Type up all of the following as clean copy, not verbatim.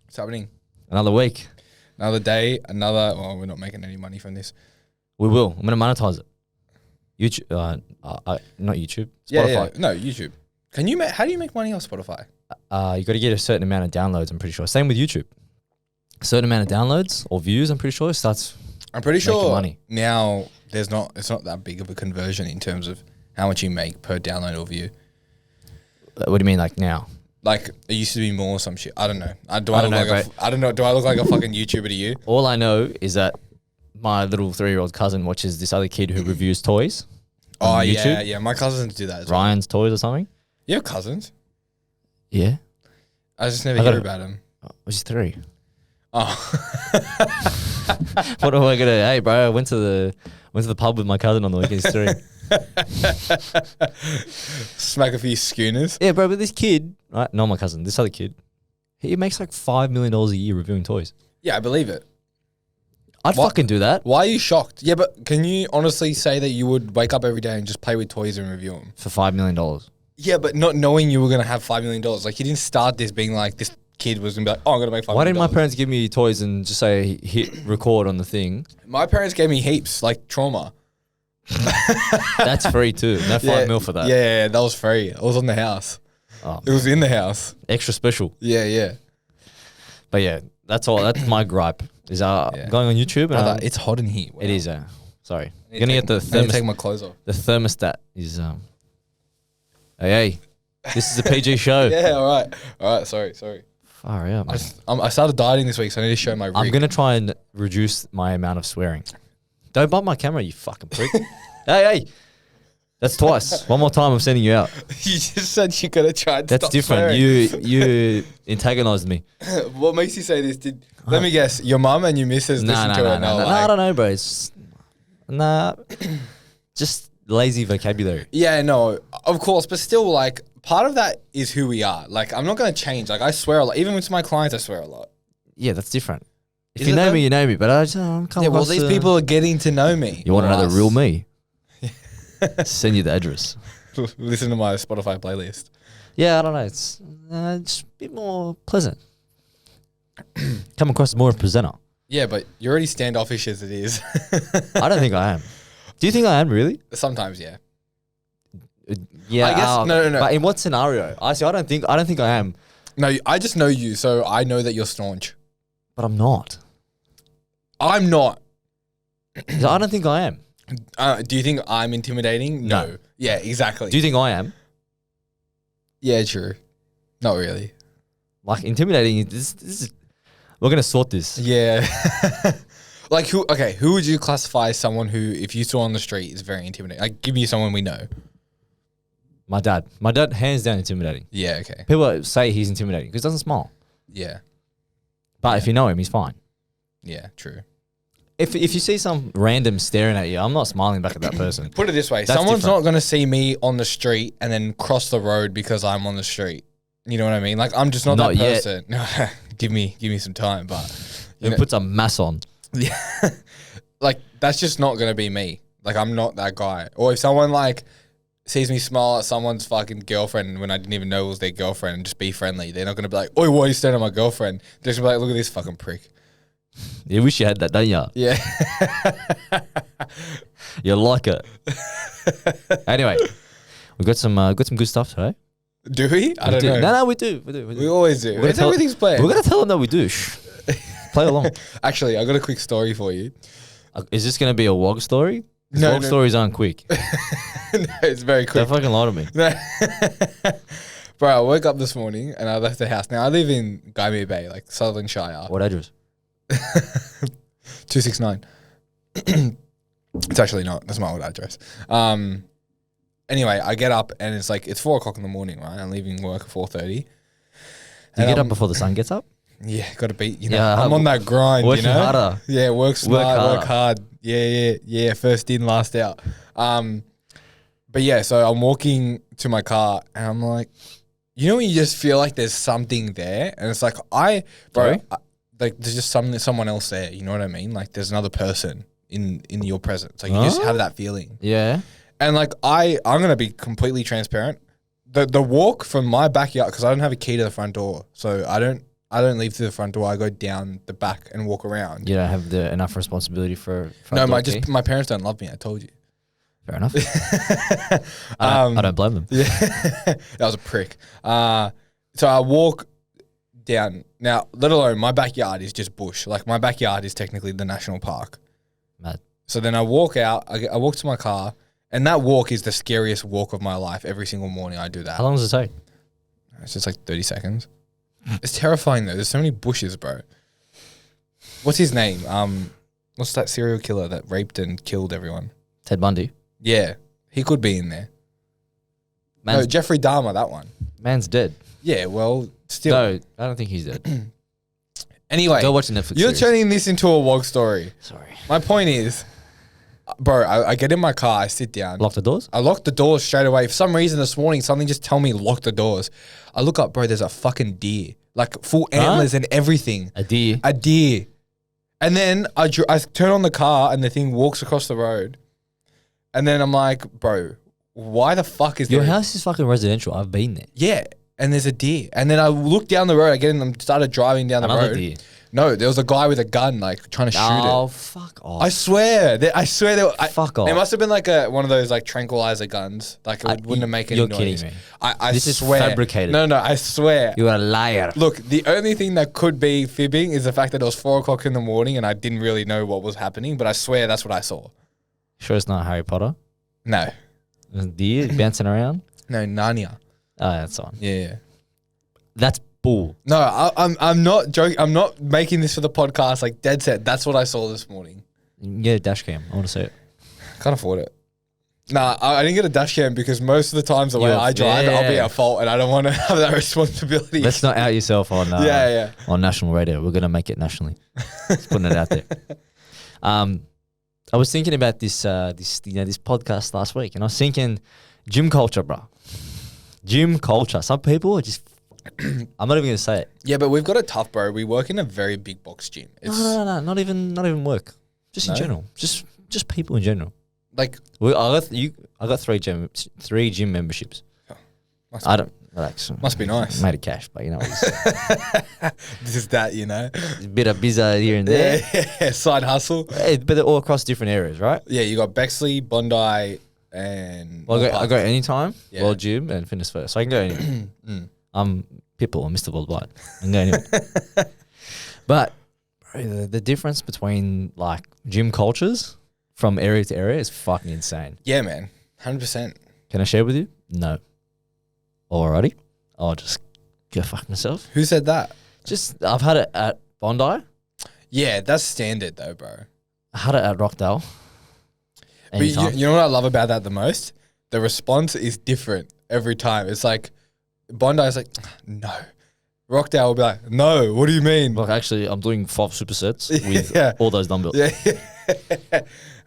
What's happening? Another week. Another day, well, we're not making any money from this. We will. I'm going to monetize it. YouTube, not YouTube. Spotify. Yeah. No, YouTube. How do you make money off Spotify? You got to get a certain amount of downloads, I'm pretty sure. Same with YouTube. A certain amount of downloads or views, I'm pretty sure, starts I'm pretty sure money. Now it's not that big of a conversion in terms of how much you make per download or view. What do you mean, like now? Like, it used to be more or some shit. I don't know. I don't know. Do I look like a fucking YouTuber to you? All I know is that my little 3-year-old cousin watches this other kid who reviews toys. Oh, YouTube. yeah. My cousins do that as well. Ryan's Toys or something. You have cousins? Yeah. I just never hear about them. Which 3. Oh. What am I going to... Hey, bro, I went to the pub with my cousin on the weekend. He's 3. Smack a few schooners. Yeah, bro, but this kid... Right, not my cousin. This other kid. He makes like $5 million a year reviewing toys. Yeah, I believe it. I'd fucking do that. Why are you shocked? Yeah, but can you honestly say that you would wake up every day and just play with toys and review them? For $5 million. Yeah, but not knowing you were going to have $5 million. Like, you didn't start this being like, this kid was going to be like, oh, I'm going to make $5 million. Why didn't my parents give me toys and just say, hit record on the thing? My parents gave me heaps, like trauma. That's free too. No $5 million for that. Yeah, that was free. It was on the house. Oh, it was in the house. extra special. Yeah. But yeah, that's all. That's my gripe. Is going on YouTube and Brother, it's hot in here. Wow. it is. Sorry, I'm gonna get the take my clothes off. The thermostat is Hey, this is a PG show. Yeah, all right. Sorry. Far out, man. I started dieting this week, so I need to show my rig. I'm gonna try and reduce my amount of swearing. Don't bump my camera, you fucking prick. Hey, that's twice. One more time, I'm sending you out. You just said you gotta try and That's stop different. swearing. You antagonized me. What makes you say this? Let me guess. Your mum and your missus listen to it. No, I don't know, bro. It's just lazy vocabulary. Yeah, no, of course, but still, like, part of that is who we are. Like, I'm not gonna change. Like, I swear a lot. Even with my clients, I swear a lot. Yeah, that's different. If Is you it know though? me, you know me. But I just come Yeah, well, across these people are getting to know me. You want to know the Us. real me? Send you the address. Listen to my Spotify playlist. Yeah, I don't know. It's just a bit more pleasant. Come across as more of a presenter. Yeah, but you're already standoffish as it is. I don't think I am. Do you think I am really? Sometimes, yeah. Yeah, I guess no. But in what scenario? I don't think I am. No, I just know you, so I know that you're staunch. But I'm not. I'm not. 'Cause I don't think I am. Do you think I'm intimidating? No. Yeah, exactly. Do you think I am? Yeah, true. Not really. Like intimidating? This is. We're gonna sort this. Yeah. Like who? Okay, who would you classify as someone who, if you saw on the street, is very intimidating? Like, give me someone we know. My dad. My dad, hands down, intimidating. Yeah. Okay. People say he's intimidating because he doesn't smile. Yeah. But if you know him, he's fine. Yeah. True. If you see some random staring at you, I'm not smiling back at that person. Put it this way: That's someone's different. not going to see me on the street and then cross the road because I'm on the street. You know what I mean? Like, I'm just not that Not yet. person. give me some time, but You put some mass on. yeah, like that's just not going to be me. Like, I'm not that guy. Or if someone like sees me smile at someone's fucking girlfriend when I didn't even know it was their girlfriend and just be friendly, they're not going to be like, "Oi, why are you staring at my girlfriend?" They're just gonna be like, "Look at this fucking prick." You wish you had that, don't you? Yeah. You like it. Anyway, we got some good stuff today. Do we? I don't know. No, we do. We always do. We're gonna Everything's planned. We're gonna tell them that we do. Shh. Play along. Actually, I got a quick story for you. Is this gonna be a WOG story? No, WOG stories aren't quick. No, it's very quick. Don't fucking lie to me. Bro, I woke up this morning and I left the house. Now, I live in Gaimea Bay, like Sutherland Shire. What address? 269. It's actually not. That's my old address. Anyway, I get up and it's 4 o'clock in the morning, right? I'm leaving work at 4:30. Do you get up before the sun gets up? Yeah, got to beat, you know. Yeah, I'm on that grind, working you know. harder. Yeah, work smart, harder. work hard. Yeah. First in, last out. But yeah, so I'm walking to my car and I'm like, you know when you just feel like there's something there? And it's like, Sorry? there's just someone else there. You know what I mean? Like there's another person in your presence. Like you just have that feeling. Yeah. And like I'm going to be completely transparent. The walk from my backyard, because I don't have a key to the front door. So I don't I don't leave through the front door. I go down the back and walk around. You don't have enough responsibility for No, front door key? my parents don't love me. I told you. Fair enough. I don't blame them. Yeah, that was a prick. So I walk down. Now, let alone my backyard is just bush. Like my backyard is technically the national park. Mad. So then I walk out. I walk to my car, and that walk is the scariest walk of my life. Every single morning I do that. How long does it take? It's just like 30 seconds. It's terrifying though. There's so many bushes, bro. What's his name? What's that serial killer that raped and killed everyone? Ted Bundy. Yeah, he could be in there. No, Jeffrey Dahmer, that one. Man's dead. Yeah, well, still. No, I don't think he's dead. Anyway, go watch the Netflix you're series. turning this into a wog story. Sorry. My point is, bro, I get in my car, I sit down. Lock the doors? I lock the doors straight away. For some reason this morning, something just tell me lock the doors. I look up, bro, there's a fucking deer. Like full antlers and everything. A deer? A deer. And then I turn on the car and the thing walks across the road. And then I'm like, bro, why the fuck is Your there? house is fucking residential. I've been there. Yeah. And there's a deer. And then I look down the road, I get in and started driving down the Another road. deer. No, there was a guy with a gun, like trying to shoot it. Oh, fuck off. I swear. Fuck off. It must have been like one of those like tranquilizer guns. Like it wouldn't have made any you're noise. kidding me. I This is swear. fabricated. No, I swear. You're a liar. Look, the only thing that could be fibbing is the fact that it was 4 o'clock in the morning and I didn't really know what was happening, but I swear that's what I saw. Sure it's not Harry Potter? No. There's a deer bouncing around? No, Narnia. Oh, that's on. Yeah. That's bull. No, I'm not joking. I'm not making this for the podcast. Like dead set. That's what I saw this morning. You can get a dash cam. I want to see it. Can't afford it. Nah, I didn't get a dash cam because most of the times the way I drive, I'll be at fault and I don't want to have that responsibility. Let's not out yourself on on national radio. We're gonna make it nationally. Just putting it out there. I was thinking about this podcast last week, and I was thinking gym culture, bro. Gym culture. Some people are just. I'm not even gonna say it. Yeah, but we've got it tough, bro. We work in a very big box gym. No. Not even work. Just in general. Just people in general. Like I got three gym memberships. Oh, I don't relax. Must be nice. Made of cash, but you know what it This is that, you know. is. A bit of bizarre here and there. Yeah, side hustle. But they're all across different areas, right? Yeah, you got Bexley, Bondi, and Well, I go anytime. Yeah. World Gym and Fitness First. So I can go anywhere. I'm Pitbull, I'm Mr. Worldwide. I can go anywhere. But bro, the difference between like gym cultures from area to area is fucking insane. Yeah, man, 100%. Can I share with you? No. Alrighty. I'll just go fuck myself. Who said that? Just I've had it at Bondi. Yeah, that's standard though, bro. I had it at Rockdale. But you know what I love about that the most? The response is different every time. It's like Bondi is like, no. Rockdale will be like, no, what do you mean? Like actually, I'm doing 5 supersets with all those dumbbells. Yeah.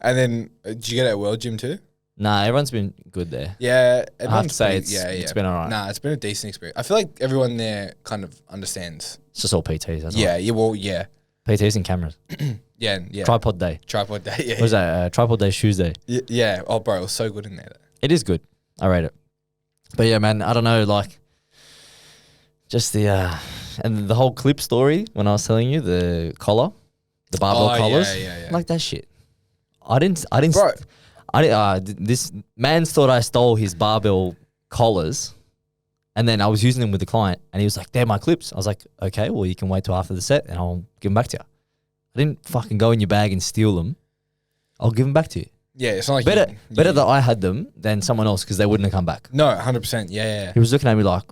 And then, did you get it at World Gym too? Nah, everyone's been good there. Yeah. I have to say it's been alright. Nah, it's been a decent experience. I feel like everyone there kind of understands. It's just all PTs. That's Yeah, all. yeah, well, yeah. PTs and cameras. Yeah. Tripod day. Tripod day, yeah. What was that? Tripod day Tuesday. Yeah. Oh, bro, it was so good in there. It is good. I rate it. But yeah, man, I don't know, like, just the and the whole clip story when I was telling you the collar, the barbell collars, yeah. like that shit. I didn't. Bro. This man thought I stole his barbell collars, and then I was using them with the client, and he was like, "They're my clips." I was like, "Okay, well, you can wait till after the set, and I'll give them back to you." I didn't fucking go in your bag and steal them. I'll give them back to you. Yeah, it's not like Better that I had them than someone else because they wouldn't have come back. No, 100%. Yeah. He was looking at me like,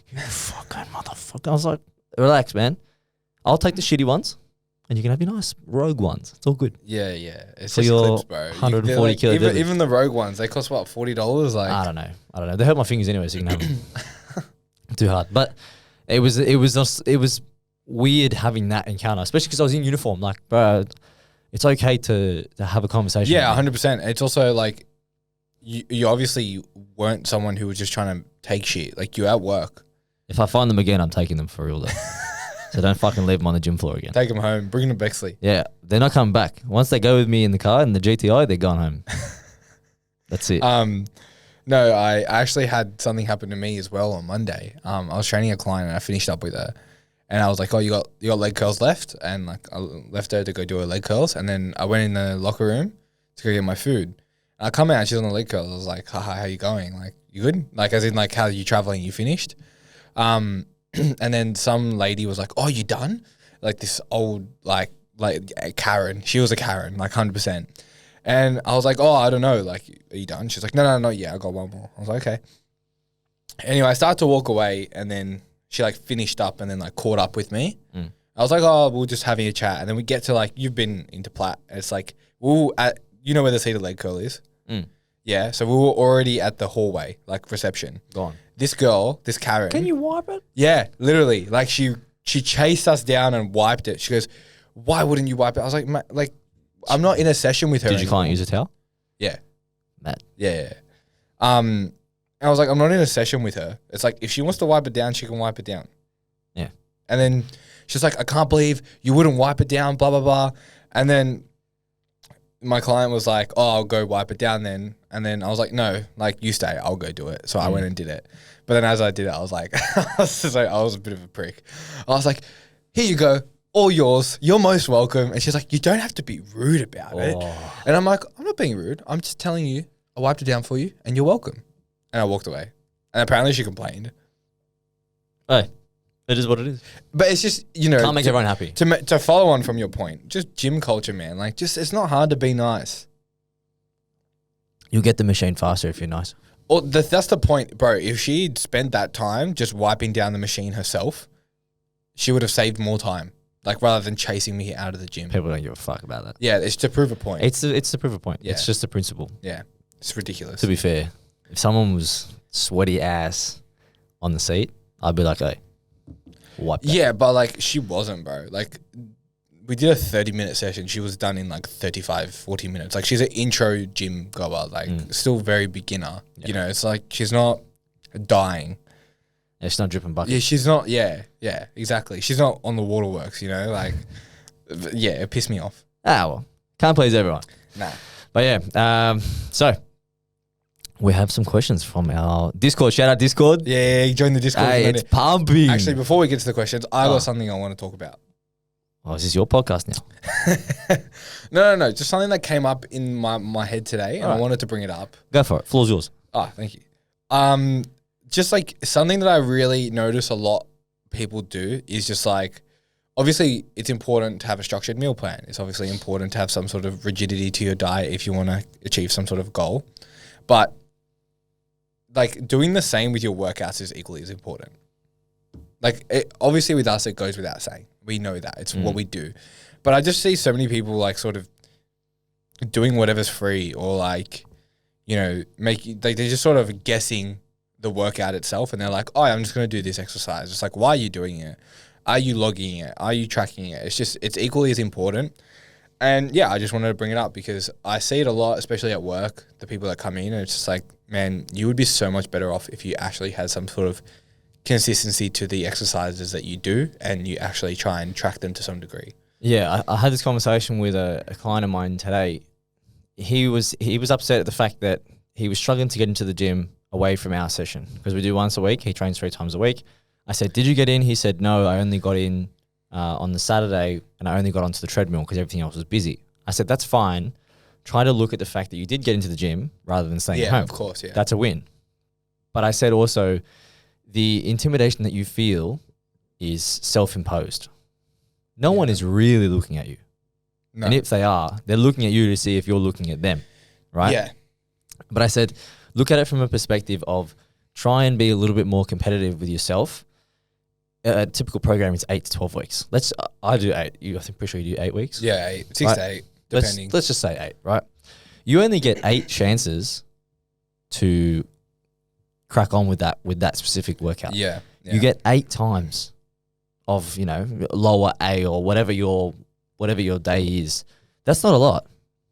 "You fucking motherfucker." I was like, "Relax, man. I'll take the shitty ones, and you can have your nice rogue ones. It's all good." Yeah. It's For just your clips, bro. 140 like, kilo deadlift. even the rogue ones, they cost what, $40? Like, I don't know. They hurt my fingers anyway, so you can have them. Too hard, but it was weird having that encounter, especially because I was in uniform. Like, bro, it's okay to have a conversation. Yeah, 100%. It's also like you obviously weren't someone who was just trying to take shit. Like, you're at work. If I find them again, I'm taking them for real though. So don't fucking leave them on the gym floor again. Take them home. Bring them to Bexley. Yeah, they're not coming back. Once they go with me in the car in the GTI, they're gone home. That's it. No, I actually had something happen to me as well on Monday. I was training a client and I finished up with her. And I was like, oh, you got leg curls left? And like I left her to go do her leg curls. And then I went in the locker room to go get my food. And I come out and she's on the leg curls. I was like, haha, how you going? Like, you good? Like, as in like, how are you traveling? You finished? And then some lady was like, oh, you done? Like this old, like Karen. She was a Karen, like 100%. And I was like, oh, I don't know. Like, are you done? She's like, no, not yet. I got one more. I was like, okay. Anyway, I started to walk away and then she like finished up and then like caught up with me. I was like, oh, we're just having a chat. And then we get to like, you've been into Platt. And it's like, you know where the seated leg curl is? Yeah. So we were already at the hallway, like reception. Gone. This girl, this Karen. Can you wipe it? Yeah, literally. Like she chased us down and wiped it. She goes, why wouldn't you wipe it? I was like, I'm not in a session with her. Did your client use a towel? Yeah. Matt. Yeah. And I was like, I'm not in a session with her. It's like, if she wants to wipe it down, she can wipe it down. Yeah. And then she's like, I can't believe you wouldn't wipe it down, blah, blah, blah. And then my client was like, oh, I'll go wipe it down then. And then I was like, no, like you stay, I'll go do it. So I went and did it. But then as I did it, I was like, I was a bit of a prick. I was like, here you go, all yours. You're most welcome. And she's like, you don't have to be rude about it. And I'm like, I'm not being rude. I'm just telling you, I wiped it down for you and you're welcome. And I walked away. And apparently she complained. Hey, it is what it is. But it's just, you know. Can't make everyone happy. To follow on from your point, just gym culture, man. Like, just, it's not hard to be nice. You'll get the machine faster if you're nice. Or that's the point, bro. If she'd spent that time just wiping down the machine herself, she would have saved more time. Like, rather than chasing me out of the gym. People don't give a fuck about that. Yeah, it's to prove a point. It's to prove a point. Yeah. It's just a principle. Yeah, it's ridiculous. To be fair, if someone was sweaty ass on the seat, I'd be like, hey, wipe that. Yeah, but like she wasn't, bro. Like we did a 30-minute session. She was done in like 35, 40 minutes. Like she's an intro gym goer, like still very beginner. Yeah. You know, it's like she's not dying. Yeah, she's not dripping buckets. Yeah, she's not. Yeah, exactly. She's not on the waterworks, you know, like, yeah, it pissed me off. Ah, well, can't please everyone. Nah. But yeah, so we have some questions from our Discord. Shout out Discord. Yeah, join the Discord. Hey, it's pumping. Actually, before we get to the questions, I got something I want to talk about. Oh, is this your podcast now? No. Just something that came up in my head today, and I wanted to bring it up. Go for it. Floor's yours. Oh, thank you. Just like something that I really notice a lot people do is just like, obviously it's important to have a structured meal plan. It's obviously important to have some sort of rigidity to your diet if you want to achieve some sort of goal. But like doing the same with your workouts is equally as important. Like obviously with us, it goes without saying. We know that. It's what we do. But I just see so many people like sort of doing whatever's free or like, you know, they're just sort of guessing the workout itself and they're like, oh, I'm just going to do this exercise. It's like, why are you doing it? Are you logging it? Are you tracking it? It's equally as important. And yeah, I just wanted to bring it up because I see it a lot, especially at work, the people that come in and it's just like, man, you would be so much better off if you actually had some sort of consistency to the exercises that you do and you actually try and track them to some degree. Yeah, I had this conversation with a client of mine today. He was upset at the fact that he was struggling to get into the gym away from our session because we do once a week. He trains 3 times a week. I said, did you get in? He said, no, I only got in on the Saturday and I only got onto the treadmill because everything else was busy. I said, that's fine. Try to look at the fact that you did get into the gym rather than staying at home. Yeah, of course, yeah. That's a win. But I said also, the intimidation that you feel is self-imposed. No one is really looking at you. No. And if they are, they're looking at you to see if you're looking at them, right? Yeah. But I said, look at it from a perspective of try and be a little bit more competitive with yourself. A typical program is 8 to 12 weeks. I do 8. I'm pretty sure you do 8 weeks. Yeah, 8. 6 to 8, depending. Let's just say 8, right? You only get 8 chances to crack on with that specific workout. Yeah. You get 8 times of, you know, lower A or whatever your day is. That's not a lot.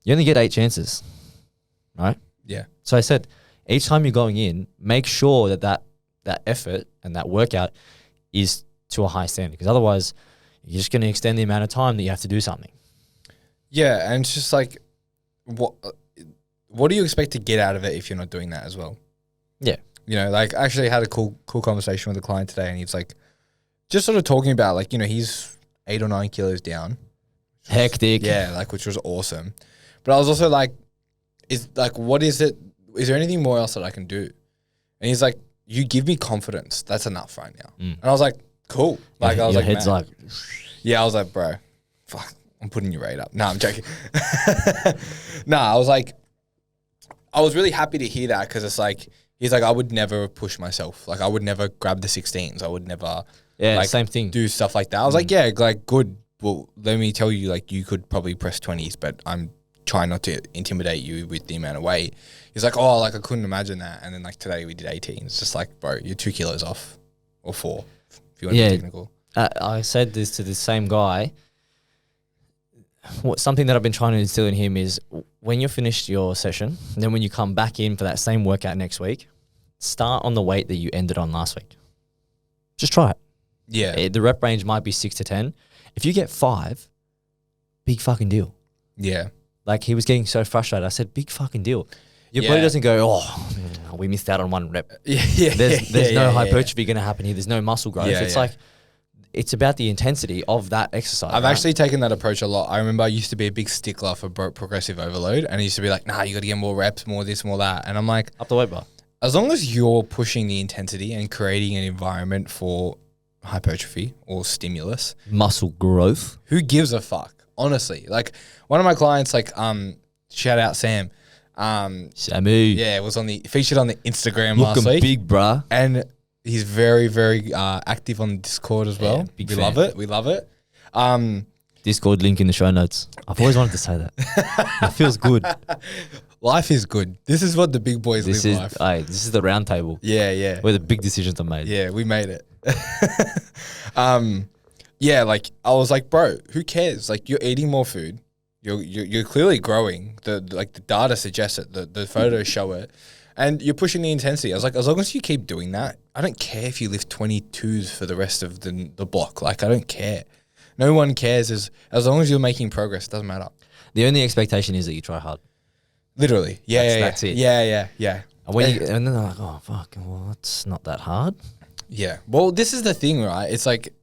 You only get 8 chances, right? Yeah. So I said, each time you're going in, make sure that effort and that workout is to a high standard because otherwise you're just going to extend the amount of time that you have to do something. Yeah, and it's just like, what do you expect to get out of it if you're not doing that as well? Yeah. You know, like I actually had a cool conversation with a client today and he's like, just sort of talking about like, he's 8 or 9 kilos down. Hectic. Yeah, like, which was awesome. But I was also like, what is it? Is there anything more else that I can do? And he's like, you give me confidence. That's enough right now. And I was like, cool. Like, I was your like, head's man. like, Yeah, I was like, bro, fuck, I'm putting your rate up. No, I'm joking. I was like, I was really happy to hear that because it's like, he's like, I would never push myself. Like, I would never grab the 16s. I would never same thing. do stuff like that. I was like, yeah, like, good. Well, let me tell you, like, you could probably press 20s, but I'm trying not to intimidate you with the amount of weight. He's like, oh, like, I couldn't imagine that. And then, like, today we did 18. It's just like, bro, you're 2 kilos off or 4 if you want to be technical. I said this to the same guy. Something that I've been trying to instill in him is when you're finished your session, and then when you come back in for that same workout next week, start on the weight that you ended on last week. Just try it. Yeah. The rep range might be 6 to 10. If you get 5, big fucking deal. Yeah. Like he was getting so frustrated. I said, big fucking deal. Your body doesn't go, oh, we missed out on 1 rep. There's no hypertrophy going to happen here. There's no muscle growth. It's like, it's about the intensity of that exercise. I've actually taken that approach a lot. I remember I used to be a big stickler for progressive overload, and I used to be like, nah, you got to get more reps, more this, more that. And I'm like, up the weight bar. As long as you're pushing the intensity and creating an environment for hypertrophy or stimulus, muscle growth, who gives a fuck? Honestly, like one of my clients, like shout out Sam. Samu. Yeah, was featured on the Instagram last week. Big, bruh. And he's very, very active on Discord as well. Yeah, we love it. We love it. Discord link in the show notes. I've always wanted to say that. It feels good. Life is good. This is what the big boys live life. This is the round table. Yeah. Where the big decisions are made. Yeah, we made it. Yeah, like I was like, bro, who cares? Like you're eating more food. You're clearly growing. The data suggests it. The photos show it. And you're pushing the intensity. I was like, as long as you keep doing that, I don't care if you lift 22s for the rest of the block. Like, I don't care. No one cares. As long as you're making progress, it doesn't matter. The only expectation is that you try hard. Literally. Yeah, that's it. Yeah. And then they're like, oh, fuck, well, it's not that hard. Yeah. Well, this is the thing, right? It's like,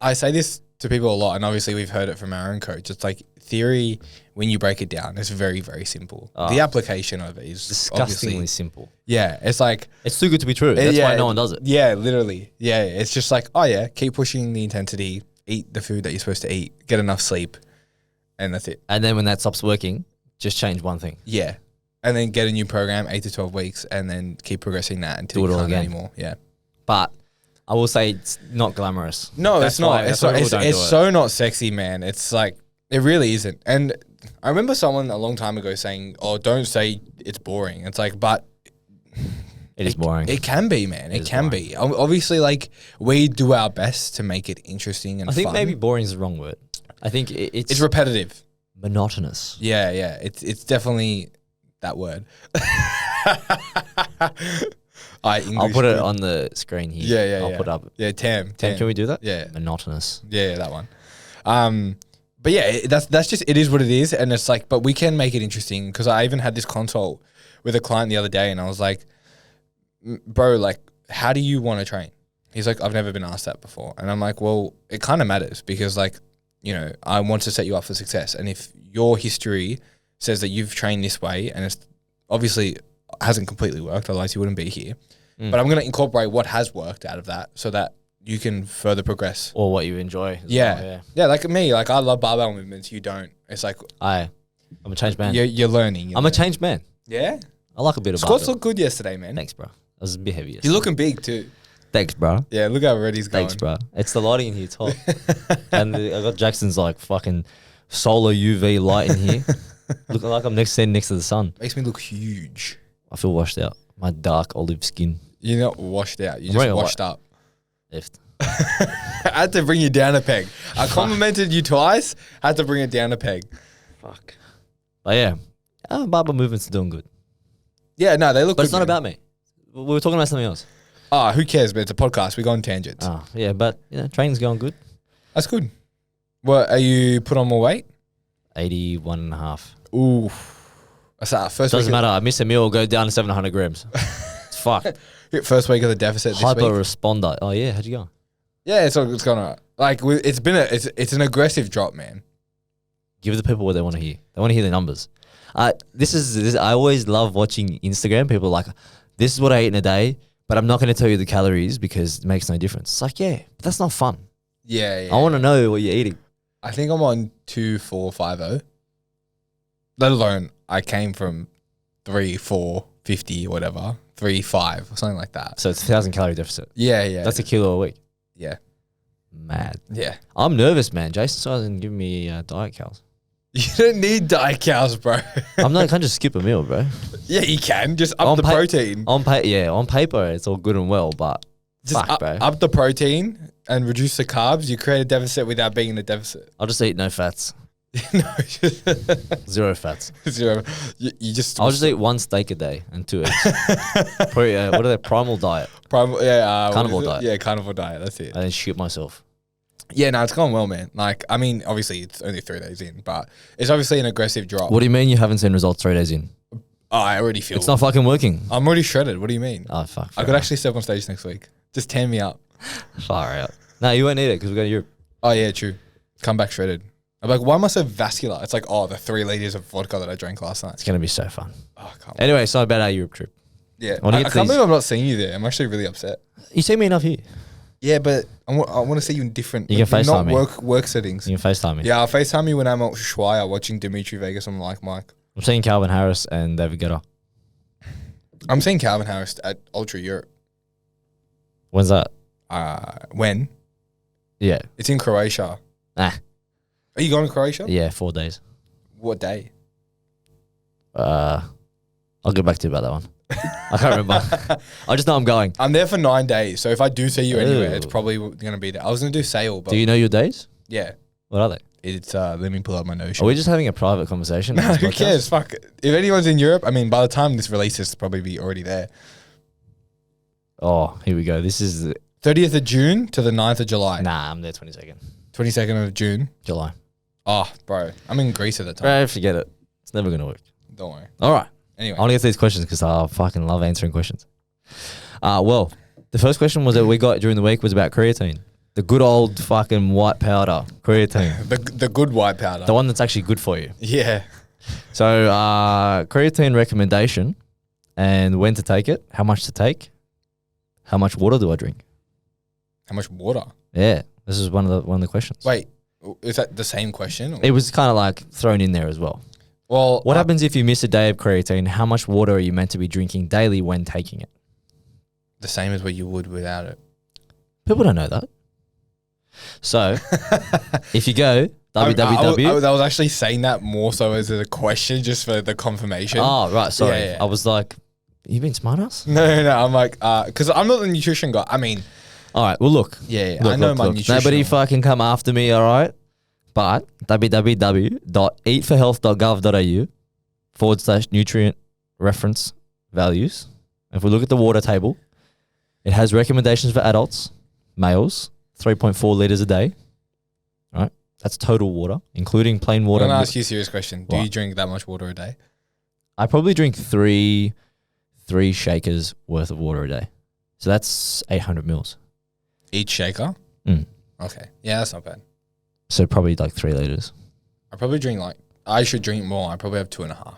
I say this to people a lot, and obviously we've heard it from our own coach. It's like theory, when you break it down, it's very, very simple. The application of it is disgustingly simple. Yeah. It's like, it's too good to be true. That's why no one does it. Yeah, literally. Yeah. It's just like, oh yeah, keep pushing the intensity, eat the food that you're supposed to eat, get enough sleep, and that's it. And then when that stops working, just change one thing. Yeah. And then get a new program, 8 to 12 weeks, and then keep progressing that until you can't anymore. Yeah. But I will say it's not glamorous. No, it's not. It's so not sexy, man. It's like, it really isn't. And I remember someone a long time ago saying, oh, don't say it's boring. It's like, but it is boring. It can be, man. It can be. Obviously, like, we do our best to make it interesting and fun. I think maybe boring is the wrong word. I think it's repetitive. Monotonous. Yeah. It's definitely that word. I'll put it on the screen here. Yeah. I'll put up. Yeah, Tam. Can we do that? Yeah. Monotonous. Yeah, that one. But yeah, that's just, it is what it is. And it's like, but we can make it interesting, because I even had this consult with a client the other day, and I was like, bro, like, how do you want to train? He's like, I've never been asked that before. And I'm like, well, it kind of matters, because like, you know, I want to set you up for success. And if your history says that you've trained this way and it's obviously hasn't completely worked, otherwise you wouldn't be here. But I'm going to incorporate what has worked out of that so that you can further progress. Or what you enjoy. Yeah, like me, like I love barbell movements. You don't. It's like, I'm a changed man. You're learning. I'm a changed man. Yeah? I like a bit of squats barbell. look good yesterday, man. Thanks, bro. I was a bit heavy yesterday. You're looking big too. Thanks, bro. Yeah, look how red he's going. Thanks, bro. It's the lighting in here, it's hot. And I got Jackson's like fucking solar UV light in here. Looking like I'm standing next to the sun. Makes me look huge. I feel washed out. My dark olive skin. You're not washed out. You're just washed up. Left. I had to bring you down a peg. I complimented you twice. I had to bring it down a peg. Fuck. But yeah, barbell movements are doing good. Yeah, no, they look but good. It's not about me. We were talking about something else. Oh, who cares? But it's a podcast. We go on tangents. Oh, yeah, but training's going good. That's good. What, are you put on more weight? 81.5. Ooh. That's that first Doesn't matter. I miss a meal, go down to 700 grams. It's fucked. First week of the deficit this Hyper week. responder. Oh, yeah. How'd you go? Yeah, it's going on. Like it's an aggressive drop, man. Give the people what they want to hear. They want to hear the numbers. This. I always love watching Instagram. People are like, this is what I eat in a day, but I'm not going to tell you the calories because it makes no difference. It's like, yeah, but that's not fun. Yeah. I want to know what you're eating. I think I'm on 2,450. Let alone I came from 3,450 or whatever, 3,500 or something like that. So it's a 1,000 calorie deficit. Yeah. That's a kilo a week. Yeah. Mad. Yeah. I'm nervous, man. Jason still hasn't given me diet cows. You don't need diet cows, bro. I can't just skip a meal, bro. Yeah, you can. Just up the protein. On paper, it's all good and well, but just bro. Up the protein and reduce the carbs. You create a deficit without being in a deficit. I'll just eat no fats. No, Zero fats. Zero. I'll just eat one steak a day and 2 eggs. What are they? Primal diet. Carnivore diet. Yeah, carnivore diet. That's it. And then shit myself. Yeah, no, it's gone well, man. Like, I mean, obviously it's only 3 days in, but it's obviously an aggressive drop. What do you mean you haven't seen results 3 days in? Oh, I already feel it's not fucking working. I'm already shredded. What do you mean? Oh, fuck. I could actually step on stage next week. Just tan me up. Far out. No, you won't need it because we're going to Europe. Oh, yeah, true. Come back shredded. I'm like, why am I so vascular? It's like, the 3 liters of vodka that I drank last night. It's going to be so fun. Oh, I can't Anyway, so about our Europe trip. Yeah. I can't believe I'm not seeing you there. I'm actually really upset. You see me enough here. Yeah, but I want to see you in different... You can FaceTime me. Not work settings. You can FaceTime me. Yeah, I'll FaceTime you when I'm at Ushuaia watching Dimitri Vegas on Like Mike. I'm seeing Calvin Harris and David Guetta. I'm seeing Calvin Harris at Ultra Europe. When's that? When? Yeah. It's in Croatia. Are you going to Croatia? Yeah, 4 days. What day? I'll get back to you about that one. I can't remember. I just know I'm going. I'm there for 9 days, so if I do see you anywhere, it's probably going to be there. I was going to do Sale, but... Do you know your days? Yeah. What are they? It's, let me pull up my notion. Are we just having a private conversation? No, who cares? Fuck. If anyone's in Europe, I mean, by the time this releases, it'll probably be already there. Oh, here we go. This is... the 30th of June to the 9th of July. Nah, I'm there 22nd. 22nd of June. July. Oh, bro. I'm in Greece at the time. Bro, forget it. It's never going to work. Don't worry. All right. Anyway. I want to get to these questions because I fucking love answering questions. Well, the first question was that we got during the week was about creatine. The good old fucking white powder, creatine. the good white powder. The one that's actually good for you. Yeah. So, creatine recommendation and when to take it, how much to take, how much water do I drink? How much water? Yeah, this is one of the questions. Wait, is that the same question? Or? It was kind of like thrown in there as well. Well, what happens if you miss a day of creatine? How much water are you meant to be drinking daily when taking it? The same as what you would without it. People don't know that. So, if you go www... I was actually saying that more so as a question just for the confirmation. Oh, right. Sorry. Yeah. I was like, you been smart ass? No. I'm like, because I'm not the nutrition guy. I mean... All right. Well, look. Yeah. I know my nutrition. Nobody fucking come after me, all right? But www.eatforhealth.gov.au/nutrient reference values. If we look at the water table, it has recommendations for adults, males, 3.4 liters a day. All right. That's total water, including plain water. I'm going to ask you a serious question. Do you drink that much water a day? I probably drink three shakers worth of water a day. So that's 800 mils. Each shaker? Mm. Okay. Yeah, that's not bad. So probably like 3 liters. I probably drink I should drink more. I probably have 2.5.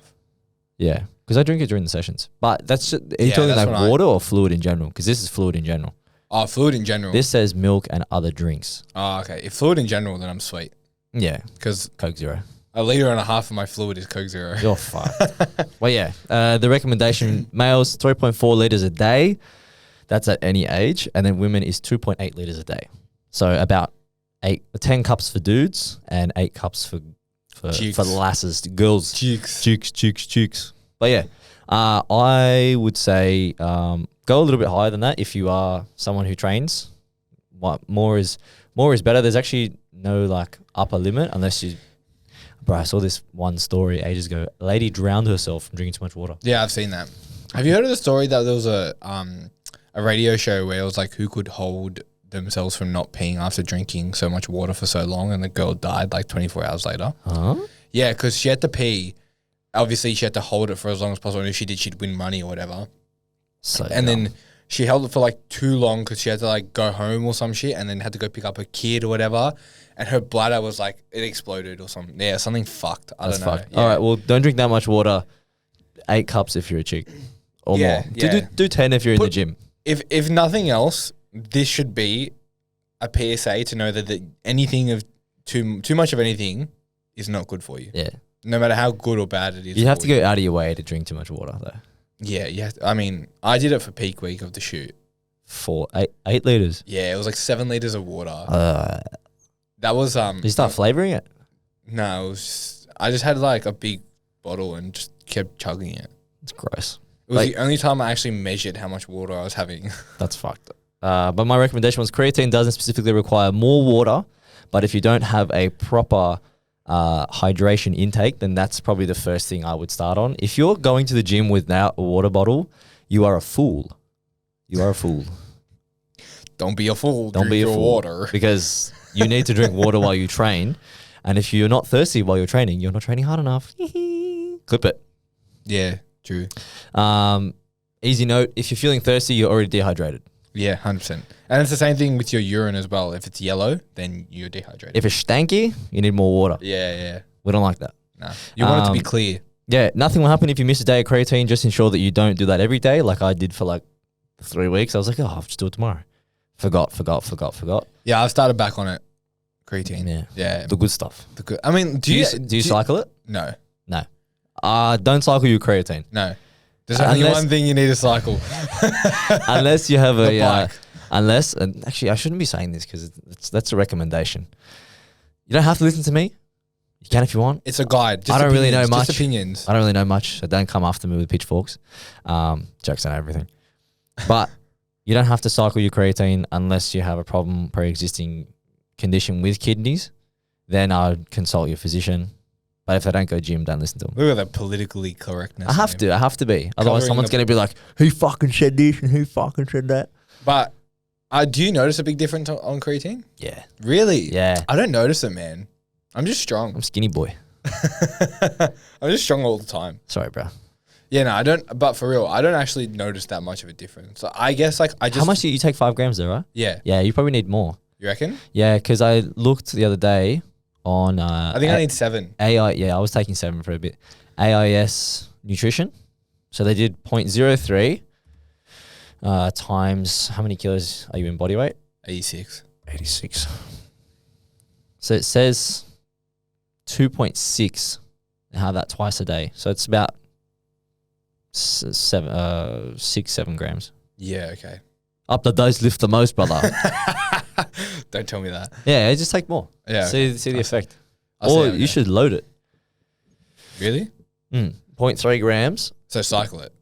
Yeah. Because I drink it during the sessions. But are you talking like water or fluid in general? Because this is fluid in general. Oh, fluid in general. This says milk and other drinks. Oh, okay. If fluid in general, then I'm sweet. Yeah. Because Coke Zero. 1.5 liters of my fluid is Coke Zero. You're fucked. Well, yeah. The recommendation, males, 3.4 liters a day. That's at any age. And then women is 2.8 liters a day. So about 10 cups for dudes and 8 cups for lasses, girls. Cheeks. But yeah, I would say go a little bit higher than that if you are someone who trains. More is better. There's actually no like upper limit unless you... Bro, I saw this one story ages ago. A lady drowned herself from drinking too much water. Yeah, I've seen that. Have you heard of the story that there was a radio show where it was like who could hold themselves from not peeing after drinking so much water for so long, and the girl died like 24 hours later? Huh? Yeah, because she had to pee. Obviously, she had to hold it for as long as possible, and if she did, she'd win money or whatever. So and then she held it for like too long because she had to like go home or some shit and then had to go pick up her kid or whatever. And her bladder was like, it exploded or something. Yeah, something fucked. I don't know. Fucked. Yeah. All right, well, don't drink that much water. 8 cups if you're a chick or more. Yeah. Do 10 if you're in the gym. If nothing else, this should be a PSA to know that anything of too much of anything is not good for you. Yeah. No matter how good or bad it is. You have to go out of your way to drink too much water, though. Yeah. I mean, I did it for peak week of the shoot. 8 liters. Yeah, it was like 7 liters of water. That was Did you start flavoring it? No, it was I just had like a big bottle and just kept chugging it. It's gross. It was the only time I actually measured how much water I was having. That's fucked. But my recommendation was creatine doesn't specifically require more water, but if you don't have a proper hydration intake, then that's probably the first thing I would start on. If you're going to the gym without a water bottle, you are a fool. You are a fool. Don't be a fool. Don't be a fool. Water. Because you need to drink water while you train. And if you're not thirsty while you're training, you're not training hard enough. Clip it. Yeah, true. Easy note, if you're feeling thirsty, you're already dehydrated. Yeah, 100%. And it's the same thing with your urine as well. If it's yellow, then you're dehydrated. If it's stanky, you need more water. Yeah. We don't like that. Nah. You want it to be clear. Yeah, nothing will happen if you miss a day of creatine. Just ensure that you don't do that every day like I did for like 3 weeks. I was like, I'll just do it tomorrow. Forgot. Yeah, I've started back on it. Creatine. Yeah. The good stuff. I mean, do you cycle it? No. Don't cycle your creatine. No. There's only one thing you need to cycle. Unless you have and actually I shouldn't be saying this because that's a recommendation. You don't have to listen to me. You can if you want. It's a guide. I don't really know much. Just opinions. I don't really know much, so don't come after me with pitchforks. Jokes on everything. But you don't have to cycle your creatine unless you have a problem, pre-existing condition with kidneys. Then I'd consult your physician. But if they don't go gym, don't listen to them. Look at that politically correctness. I have to be. Otherwise, someone's going to be like, who fucking said this and who fucking said that? But do you notice a big difference on creatine? Yeah. Really? Yeah. I don't notice it, man. I'm just strong. I'm skinny boy. I'm just strong all the time. Sorry, bro. Yeah, no, I don't. But for real, I don't actually notice that much of a difference. So I guess like I just. How much do you take? 5 grams though, right? Yeah. Yeah, you probably need more. You reckon? Yeah, because I looked the other day on. I think I need 7. I was taking 7 for a bit. AIS nutrition. So they did 0.03 times how many kilos are you in body weight? 86. So it says 2.6 and have that twice a day. So it's about 7 grams. Yeah, okay. Up the dose, lift the most, brother. Don't tell me that. Yeah, just take more. Yeah. See the effect. Or you should load it. Really? 0.3 grams. So cycle it.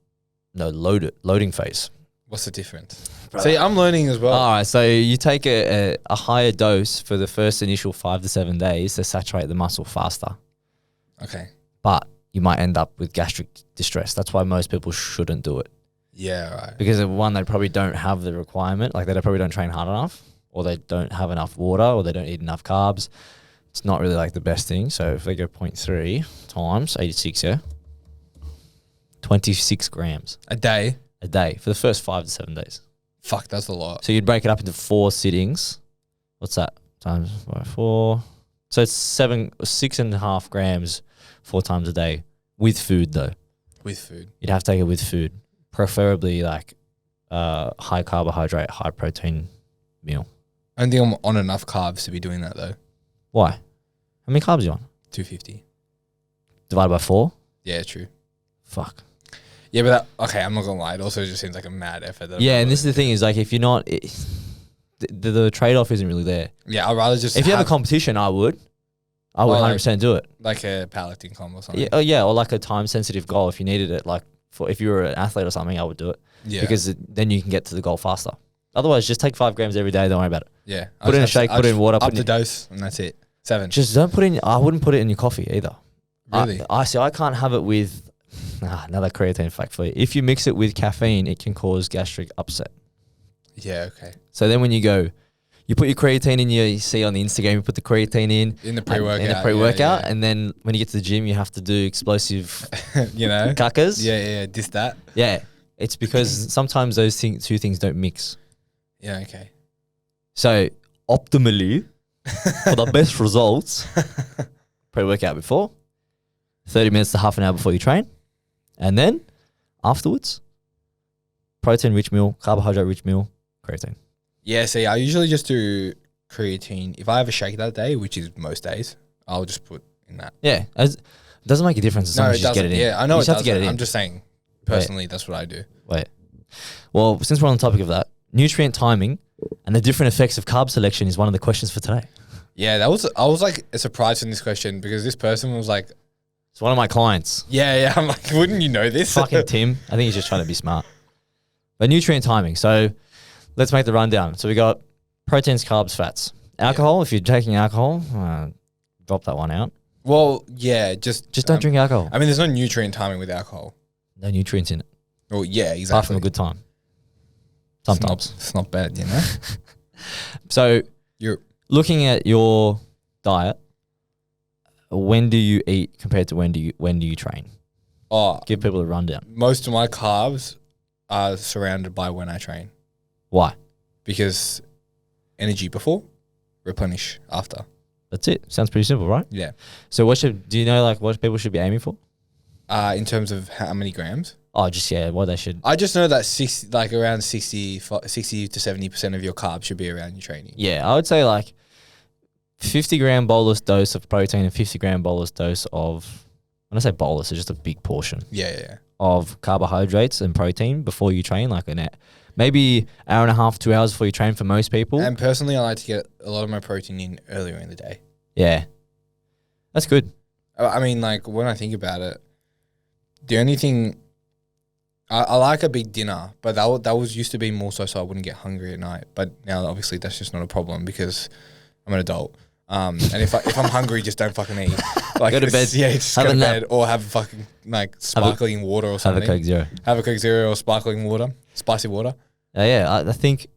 No, load it. Loading phase. What's the difference? See, I'm learning as well. All right, so you take a higher dose for the first initial 5 to 7 days to saturate the muscle faster. Okay. But you might end up with gastric distress. That's why most people shouldn't do it. Yeah, right. Because one, they probably don't have the requirement. Like they probably don't train hard enough, or they don't have enough water, or they don't eat enough carbs. It's not really like the best thing. So if they go 0.3 times 86, 26 grams. A day For the first 5 to 7 days. Fuck, that's a lot. So you'd break it up into 4 sittings. What's that? Times by 4. So it's 6.5 grams 4 times a day with food though. With food. You'd have to take it with food. Preferably like high carbohydrate, high protein meal. I don't think I'm on enough carbs to be doing that though. Why? How many carbs are you on? 250. Divided by 4? Yeah, true. Fuck. Yeah, but okay, I'm not gonna lie. It also just seems like a mad effort. Yeah, and this is the thing is like if you're not, the trade-off isn't really there. Yeah, I'd rather just. If you have a competition, I would 100% do it. Like a powerlifting comp or something. Yeah, or like a time-sensitive goal if you needed it. Like if you were an athlete or something, I would do it. Yeah. Because then you can get to the goal faster. Otherwise, just take 5 grams every day. Don't worry about it. Yeah. Put in a shake, put in water. Up the dose, and that's it. 7. Just don't put in. I wouldn't put it in your coffee either. Really? I see. I can't have it with. Another creatine fact for you. If you mix it with caffeine, it can cause gastric upset. Yeah. Okay. So then when you put your creatine in you see on the Instagram, you put the creatine in the pre-workout. Yeah. And then when you get to the gym, you have to do explosive, you know, cuckers. Yeah. Diss that. Yeah. It's because sometimes those two things don't mix. Yeah, okay. So optimally, for the best results, pre-workout before, 30 minutes to half an hour before you train, and then afterwards, protein-rich meal, carbohydrate-rich meal, creatine. Yeah, see, I usually just do creatine. If I have a shake that day, which is most days, I'll just put in that. Yeah, it doesn't make a difference as long as you just get it in. Yeah, I know you it just have to get doesn't. it in. I'm just saying, personally, that's what I do. Wait. Well, since we're on the topic of that, nutrient timing and the different effects of carb selection is one of the questions for today. Yeah, I was like surprised in this question because this person was like, It's one of my clients. yeah. I'm like, wouldn't you know this? Fucking Tim. I think he's just trying to be smart. But nutrient timing. So let's make the rundown. So we got proteins, carbs, fats. Alcohol, if you're taking alcohol, drop that one out. Well, yeah, just don't drink alcohol. I mean, there's no nutrient timing with alcohol. No nutrients in it. Well, yeah, exactly. Apart from a good time. Sometimes. It's not bad, you know? So You're looking at your diet, when do you eat compared to when do you train? Give people a rundown. Most of my carbs are surrounded by when I train. Why? Because energy before, replenish after. That's it. Sounds pretty simple, right? Yeah. So do you know like what people should be aiming for? In terms of how many grams? Oh, just what they should. I just know that around 60 to 70% of your carbs should be around your training. Yeah, I would say like 50-gram bolus dose of protein and 50-gram bolus dose of, when I say bolus, it's just a big portion. Yeah. Of carbohydrates and protein before you train, like maybe hour and a half, 2 hours before you train for most people. And personally, I like to get a lot of my protein in earlier in the day. Yeah, that's good. I mean, like when I think about it, the only thing I like a big dinner, but that was used to be more so I wouldn't get hungry at night. But now obviously that's just not a problem because I'm an adult. And if I'm hungry, just don't fucking eat. Like go to bed. Yeah, just go to bed or have fucking like sparkling water or something. Have a Coke Zero. Have a Coke Zero or sparkling water, spicy water. I think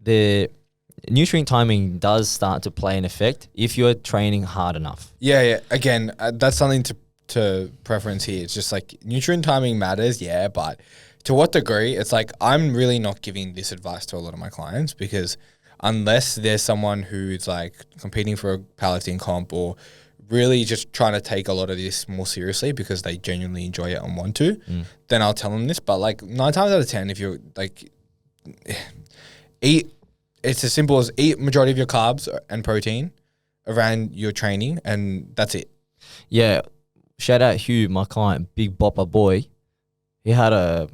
the nutrient timing does start to play an effect if you're training hard enough. Yeah. Again, that's something to preference here. It's just like nutrient timing matters, yeah, but to what degree? It's like I'm really not giving this advice to a lot of my clients because unless there's someone who's like competing for a powerlifting comp or really just trying to take a lot of this more seriously because they genuinely enjoy it and want to, then I'll tell them this. But like 9 times out of 10, if you're like it's as simple as eat majority of your carbs and protein around your training and that's it. Yeah. Shout out Hugh, my client, big bopper boy. He had a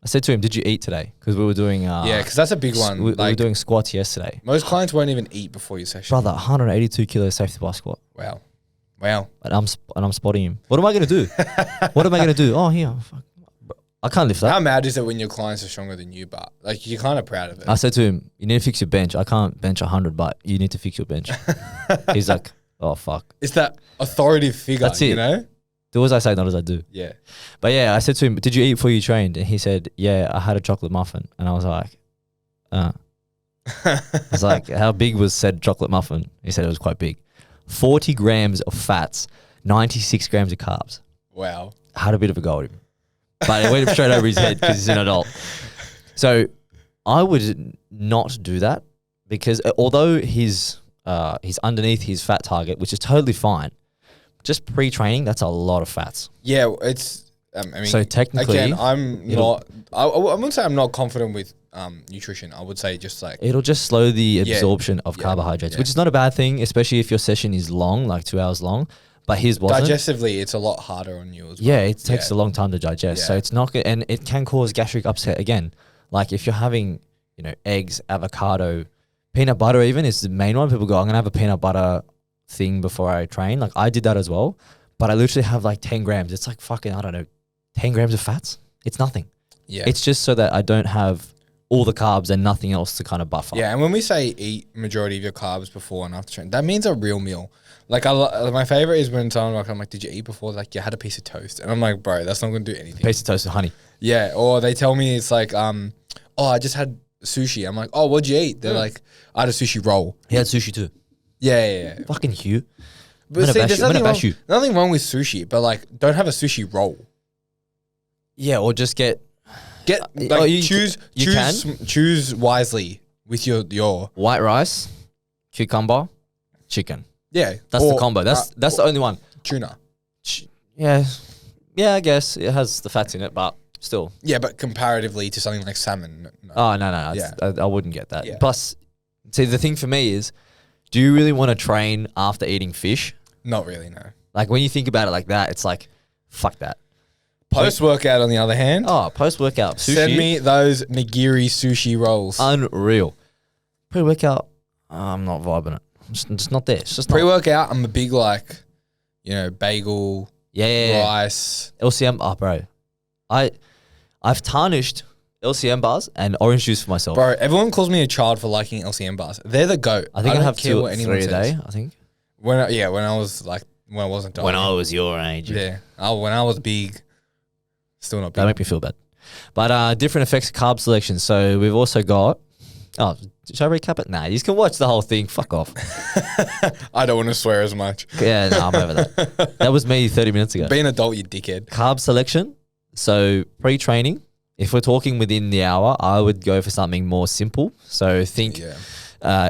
I said to him, did you eat today? Because we were doing because that's a big one. We were doing squats yesterday. Most clients won't even eat before your session. Brother, 182 kilo safety bar squat. Wow. And I'm spotting him. What am I gonna do? What am I gonna do? Oh, here. Fuck. I can't lift that. How mad is it when your clients are stronger than you, but like you're kind of proud of it? I said to him, you need to fix your bench. I can't bench 100, but you need to fix your bench. He's like, oh fuck. It's that authoritative figure, That's it. You know? Do as I say, not as I do. Yeah. But yeah, I said to him, did you eat before you trained? And he said, yeah, I had a chocolate muffin. And I was like, I was like, how big was said chocolate muffin? He said it was quite big. 40 grams of fats, 96 grams of carbs. Wow. I had a bit of a go at him. But it went straight over his head because he's an adult. So I would not do that because although he's underneath his fat target, which is totally fine, just pre-training, that's a lot of fats. Yeah, it's. I mean, so technically, again, I'm not. I wouldn't say I'm not confident with nutrition. I would say just like it'll just slow the absorption of carbohydrates, which is not a bad thing, especially if your session is long, like 2 hours long. But his wasn't. Digestively, it's a lot harder on you as well. Yeah, it takes a long time to digest, so it's not good, and it can cause gastric upset again. Like if you're having, eggs, avocado, peanut butter, even is the main one. People go, I'm gonna have a peanut butter thing before I train. Like I did that as well, but I literally have like 10 grams. It's like fucking, I don't know, 10 grams of fats. It's nothing. Yeah. It's just so that I don't have all the carbs and nothing else to kind of buffer. Yeah. And when we say eat majority of your carbs before and after training, that means a real meal. Like my favorite is when someone I'm like, did you eat before? Like you had a piece of toast. And I'm like, bro, that's not going to do anything. Piece of toast with honey. Yeah. Or they tell me it's like, oh, I just had sushi. I'm like, oh, what'd you eat? They're like, I had a sushi roll. He had sushi too. Yeah. Fucking Hugh. But see, there's nothing wrong with sushi, but like, don't have a sushi roll. Yeah, or just get choose wisely with your white rice, cucumber, chicken. Yeah, that's the combo. That's the only one. Tuna. Yeah, I guess it has the fats in it, but still. Yeah, but comparatively to something like salmon. No. Oh no. Yeah. I wouldn't get that. Yeah. Plus, see, the thing for me is, do you really want to train after eating fish? Not really, no. Like when you think about it like that, it's like, fuck that. Post-workout, on the other hand. Oh, post-workout sushi. Send me those nigiri sushi rolls. Unreal. Pre-workout, I'm not vibing it. It's just not there. It's just pre-workout, I'm a big bagel, yeah, rice. LCM, bro. I've tarnished LCM bars and orange juice for myself. Bro, everyone calls me a child for liking LCM bars. They're the GOAT. I think I have 2 or 3 a day, I think. When I wasn't dying. When I was your age. Yeah. When I was big. Still not big. That make me feel bad. But different effects of carb selection. So we've also got... Oh, should I recap it? Nah, you can watch the whole thing. Fuck off. I don't want to swear as much. Yeah, no, I'm over that. That was me 30 minutes ago. Be an adult, you dickhead. Carb selection. So pre-training, if we're talking within the hour, I would go for something more simple. So think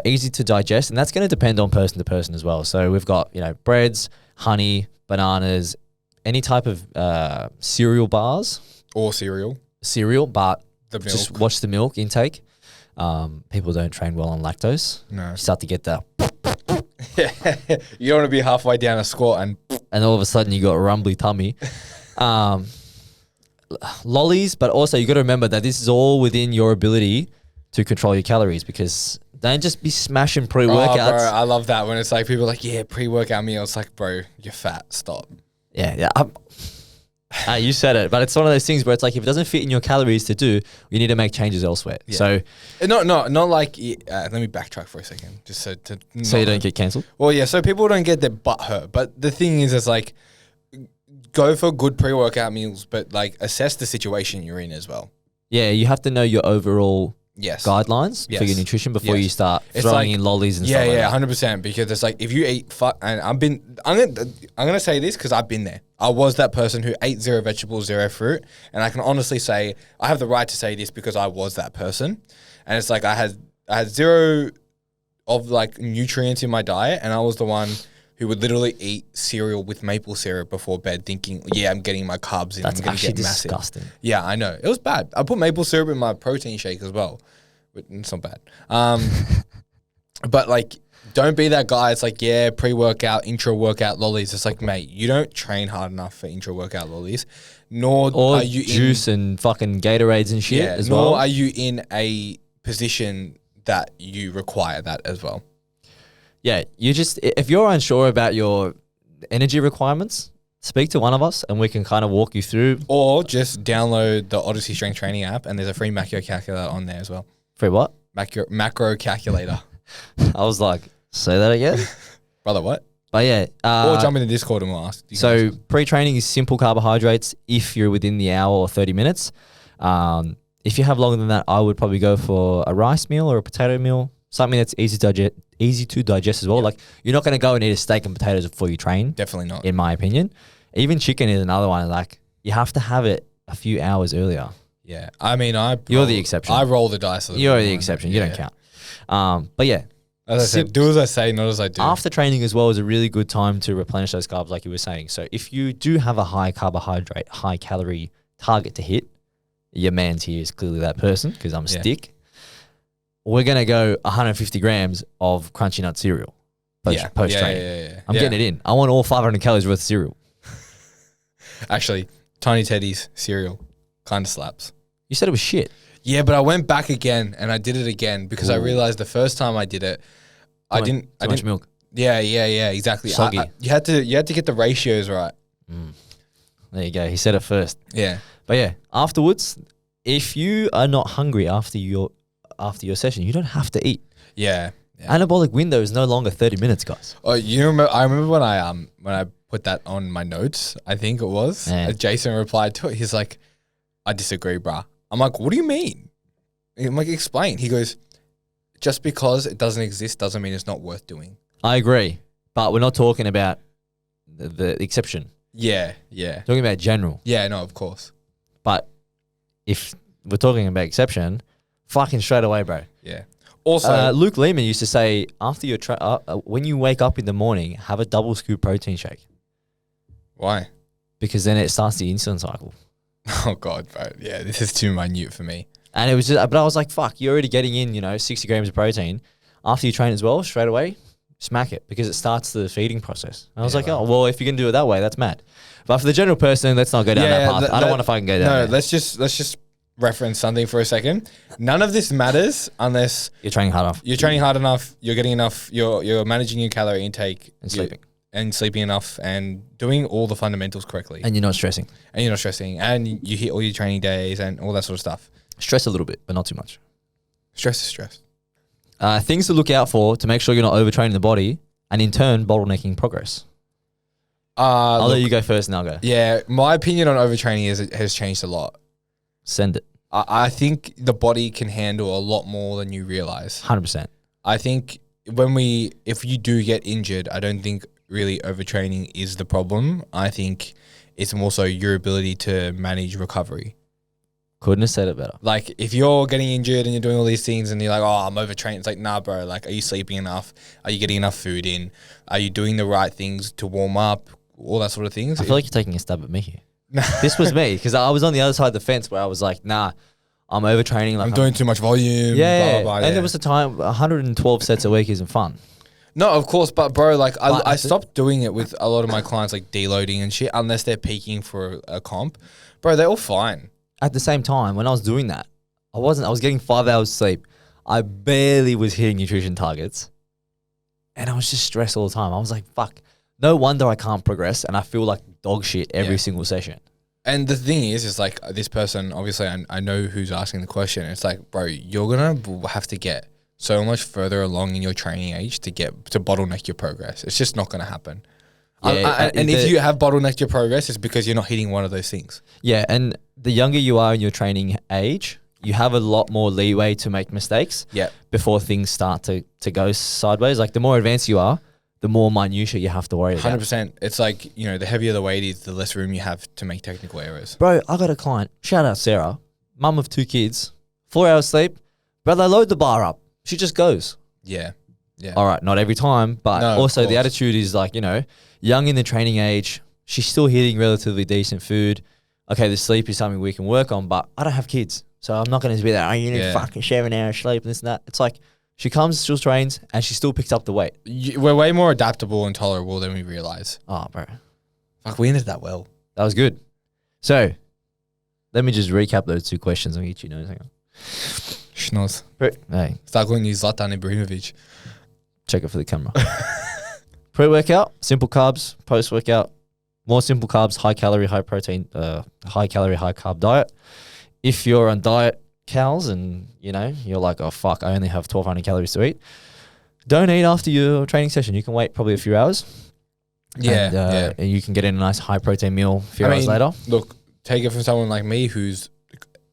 easy to digest. And that's going to depend on person to person as well. So we've got, breads, honey, bananas, any type of cereal bars. Or cereal. Cereal, but the milk. Just watch the milk intake. People don't train well on lactose. No. You start to get that. You don't want to be halfway down a squat and all of a sudden you got a rumbly tummy. Lollies, but also you got to remember that this is all within your ability to control your calories, because don't just be smashing pre-workouts. Oh, bro, I love that when it's like people are like, yeah, pre-workout meal. It's like, bro, you're fat. Stop. Yeah. You said it, but it's one of those things where it's like, if it doesn't fit in your calories to do, you need to make changes elsewhere. Yeah. So, not like. Let me backtrack for a second, just so you don't get cancelled. Well, yeah, so people don't get their butt hurt. But the thing is, it's like, go for good pre-workout meals, but like assess the situation you're in as well. Yeah, you have to know your overall guidelines for your nutrition before you start throwing in lollies and stuff. Yeah, 100%. Because it's like, if you eat and I'm gonna say this because I've been there. I was that person who ate 0 vegetables, 0 fruit, and I can honestly say I have the right to say this because I was that person. And it's like I had 0 of like nutrients in my diet, and I was the one who would literally eat cereal with maple syrup before bed, thinking, I'm getting my carbs in. That's I'm gonna actually get massive. Disgusting. Yeah, I know. It was bad. I put maple syrup in my protein shake as well. But it's not bad. But like, don't be that guy. It's like, pre-workout, intra-workout lollies. It's like, mate, you don't train hard enough for intra-workout lollies. Or are you juice and fucking Gatorades and shit as well. Nor are you in a position that you require that as well. Yeah, if you're unsure about your energy requirements, speak to one of us and we can kind of walk you through. Or just download the Odyssey Strength Training app, and there's a free macro calculator on there as well. Free what? Macro calculator. I was like, say that again? Brother, what? But yeah. Or jump in the Discord and we'll ask. So pre-training is simple carbohydrates if you're within the hour or 30 minutes. If you have longer than that, I would probably go for a rice meal or a potato meal, something that's easy to digest as well. Yep. Like, you're not going to go and eat a steak and potatoes before you train. Definitely not. In my opinion. Even chicken is another one. Like, you have to have it a few hours earlier. Yeah. I mean, you're the exception. I roll the dice. You're the exception. You don't count. But yeah. As I said, do as I say, not as I do. After training as well is a really good time to replenish those carbs, like you were saying. So if you do have a high carbohydrate, high calorie target to hit, your man's here is clearly that person, because I'm a stick. We're going to go 150 grams of Crunchy Nut cereal post-training. Yeah. I'm getting it in. I want all 500 calories worth of cereal. Actually, Tiny Teddy's cereal kind of slaps. You said it was shit. Yeah, but I went back again and I did it again because I realized the first time I did it, I didn't much milk. Yeah, exactly. Soggy. You had to get the ratios right. There you go. He said it first. Yeah. But yeah, afterwards, if you are not hungry after your session, you don't have to eat. Yeah. Anabolic window is no longer 30 minutes, guys. Oh, I remember when I put that on my notes, I think it was. Jason replied to it. He's like, I disagree, bruh. I'm like, what do you mean? I'm like, explain. He goes, just because it doesn't exist doesn't mean it's not worth doing. I agree, but we're not talking about the exception. Yeah. Talking about general. Yeah, no, of course. But if we're talking about exception, fucking straight away, bro. Yeah. Also, Luke Lehman used to say, after your when you wake up in the morning, have a double scoop protein shake. Why? Because then it starts the insulin cycle. Oh God, bro. Yeah, this is too minute for me. And it was just, but I was like, fuck, you're already getting in, 60 grams of protein. After you train as well, straight away, smack it because it starts the feeding process. And I was like, oh, well, if you can do it that way, that's mad. But for the general person, let's not go down that path. I don't want to fucking go down there. No, let's just reference something for a second. None of this matters unless you're training hard enough. You're training hard enough. You're getting enough. You're managing your calorie intake and sleeping. And sleeping enough and doing all the fundamentals correctly. And you're not stressing. And you hit all your training days and all that sort of stuff. Stress a little bit, but not too much. Stress is stress. Things to look out for to make sure you're not overtraining the body and in turn bottlenecking progress. I'll let you go first and I'll go. Yeah, my opinion on overtraining has changed a lot. Send it. I think the body can handle a lot more than you realize. 100%. I think if you do get injured, I don't think really overtraining is the problem. I think it's more so your ability to manage recovery. Couldn't have said it better. Like if you're getting injured and you're doing all these things and you're like, oh, I'm overtraining. It's like, nah, bro. Like, are you sleeping enough? Are you getting enough food in? Are you doing the right things to warm up? All that sort of things. I feel like you're taking a stab at me here. This was me because I was on the other side of the fence where I was like, nah, I'm overtraining. Like I'm doing too much volume. Yeah. Blah, blah, blah, and there was a time 112 sets a week isn't fun. No, of course, but bro, like I stopped doing it with a lot of my clients, like deloading and shit, unless they're peaking for a comp. Bro, they're all fine. At the same time, when I was doing that, I was getting 5 hours sleep. I barely was hitting nutrition targets. And I was just stressed all the time. I was like, fuck, no wonder I can't progress. And I feel like dog shit every single session. And the thing is like this person, obviously I know who's asking the question. It's like, bro, you're going to have to get so much further along in your training age to bottleneck your progress. It's just not going to happen. Yeah, if you have bottlenecked your progress, it's because you're not hitting one of those things. Yeah, and the younger you are in your training age, you have a lot more leeway to make mistakes before things start to go sideways. Like the more advanced you are, the more minutiae you have to worry about. 100%. It's like, the heavier the weight is, the less room you have to make technical errors. Bro, I got a client, shout out Sarah, mum of 2 kids, 4 hours sleep. Brother, load the bar up. She just goes. Yeah. Yeah. All right, not every time, but also the attitude is like, young in the training age, she's still hitting relatively decent food. Okay, the sleep is something we can work on, but I don't have kids. So I'm not going to be there, you need fucking 7 hours sleep and this and that. It's like she comes, still trains, and she still picks up the weight. We're way more adaptable and tolerable than we realize. Oh, bro. Fuck, we ended that well. That was good. So let me just recap those 2 questions on each, Hang on. Schnoz. Hey. Start calling you Zlatan Ibrahimovic. Check it for the camera. Pre-workout, simple carbs. Post-workout, more simple carbs, high calorie, high protein, high calorie, high carb diet. If you're on diet cows and, you're like, oh, fuck, I only have 1,200 calories to eat, don't eat after your training session. You can wait probably a few hours. And you can get in a nice high protein meal a few hours later. Look, take it from someone like me who's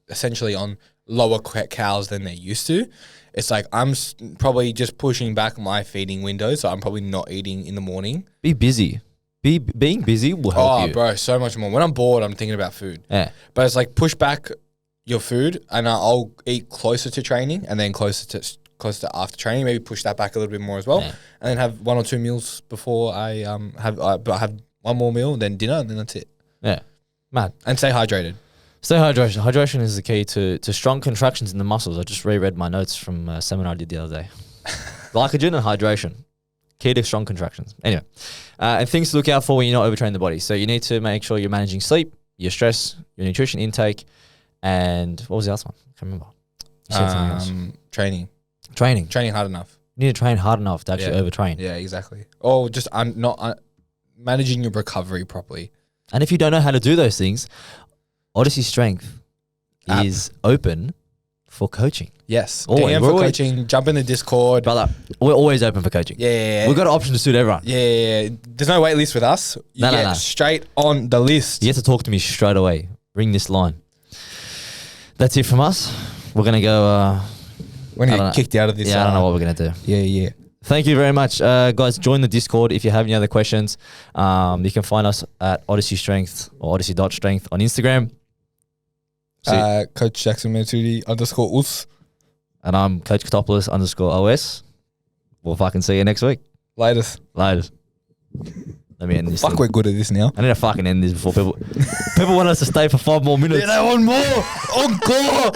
essentially on lower cows than they're used to. It's like I'm probably just pushing back my feeding window, so I'm probably not eating in the morning. Be busy. Being busy will help you. Oh, bro, so much more. When I'm bored, I'm thinking about food. Yeah. But it's like push back your food, and I'll eat closer to training, and then closer to after training. Maybe push that back a little bit more as well, and then have 1 or 2 meals before I have 1 more meal, then dinner, and then that's it. Yeah, mad. And stay hydrated. Stay hydration. Hydration is the key to strong contractions in the muscles. I just reread my notes from a seminar I did the other day. Glycogen and hydration. Key to strong contractions. Anyway, and things to look out for when you're not overtraining the body. So you need to make sure you're managing sleep, your stress, your nutrition intake, and what was the other one? I can't remember. You said something else. Training. Training hard enough. You need to train hard enough to actually overtrain. Yeah, exactly. Or just not managing your recovery properly. And if you don't know how to do those things, Odyssey Strength is open for coaching. Yes. Always. DM for coaching. Jump in the Discord. Brother, we're always open for coaching. Yeah. We've got an option to suit everyone. Yeah. There's no wait list with us. You get straight on the list. You have to talk to me straight away. Ring this line. That's it from us. We're going to go... we're going to get kicked out of this. Yeah, I don't know what we're going to do. Yeah. Thank you very much. Guys, join the Discord if you have any other questions. You can find us at Odyssey Strength or Odyssey.strength on Instagram. Coach Jackson Matudi _us. And I'm Coach Katopoulos _OS. We'll fucking see you next week. Latest. Let me end this. Fuck, we're good at this now. I need to fucking end this before people want us to stay for 5 more minutes. Yeah, they want more. Encore.